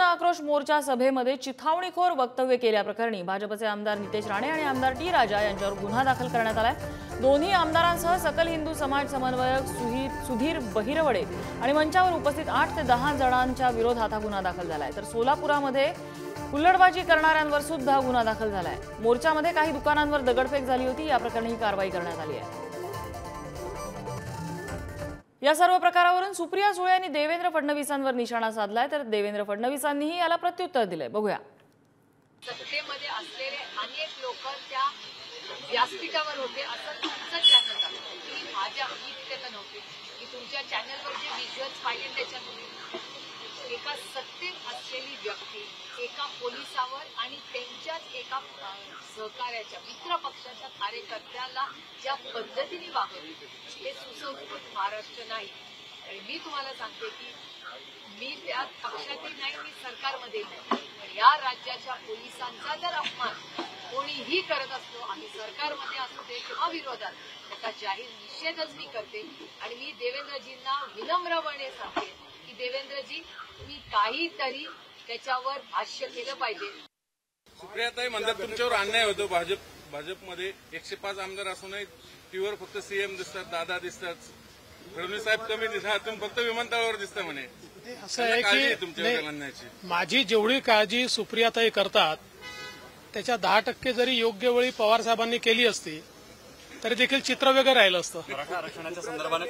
जनआक्रोश मोर्चा सभेमध्ये चिथावणीखोर वक्तव्य केल्याप्रकरणी भाजपचे आमदार नितेश राणे आणि आमदार टी राजा यांच्यावर गुन्हा दाखल करण्यात आलाय। दोन्ही आमदारांसह सकल हिंदू समाज समन्वयक सुधीर बहिरवडे आणि मंचावर उपस्थित 8 ते 10 जणांच्या विरोधात हा गुन्हा दाखल झालाय। तर सोलापुरामध्ये हुल्लडबाजी करणाऱ्यांवर सुद्धा गुन्हा दाखल झालाय। मोर्चामध्ये काही दुकानांवर दगडफेक झाली होती। या प्रकरणी ही कारवाई करण्यात आली आहे। या सर्व प्रकारावरून सुप्रिया सुळे यांनी देवेंद्र फडणवीसांवर निशाणा साधलाय। तर देवेंद्र फडणवीसांनीही याला प्रत्युत्तर दिलंय। बघूया। सत्तेमध्ये असलेले अनेक लोक त्या व्यासपीठावर होते असं तुमचं चॅनल आहे की माझ्या मी तिथे तर नव्हते की तुमच्या चॅनलवर जे व्हिज्युअल्स पाहिले त्याच्यामध्ये एका सत्तेत असलेली व्यक्ती एका पोलिसावर आणि त्यांच्याच एका सहकार्याच्या मित्र पक्षाच्या कार्यकर्त्याला ज्या पद्धतीने वागवली हे सुसंस्कृत महाराष्ट्र नाही। आणि मी तुम्हाला सांगते की मी त्या पक्षातही नाही, मी सरकारमध्ये नाही, पण या राज्याच्या पोलिसांचा जर अपमान कोणीही करत असतो आणि सरकारमध्ये असू दे किंवा विरोधात त्याचा जाहीर निषेधच मी करते। आणि मी देवेंद्रजींना विनम्रपणे सांगते की देवेंद्रजी तुम्ही काहीतरी त्याच्यावर भाष्य केलं पाहिजे। सुप्रियाताई म्हणतात तुमच्यावर अन्याय होतो। भाजपमध्ये 105 आमदार असूनही टीव्हीवर फक्त सीएम दिसतात, दादा दिसतात, फडणवीस साहेब कमी दिसतात, तुम्ही फक्त विमानतळावर दिसता म्हणे। असं आहे की माझी जेवढी काळजी सुप्रियाताई करतात त्याच्या 10% जरी योग्य वेळी पवार साहेबांनी केली असती तरी देखील चित्र वेगळं राहिलं असतं। मराठा आरक्षणाच्या संदर्भाने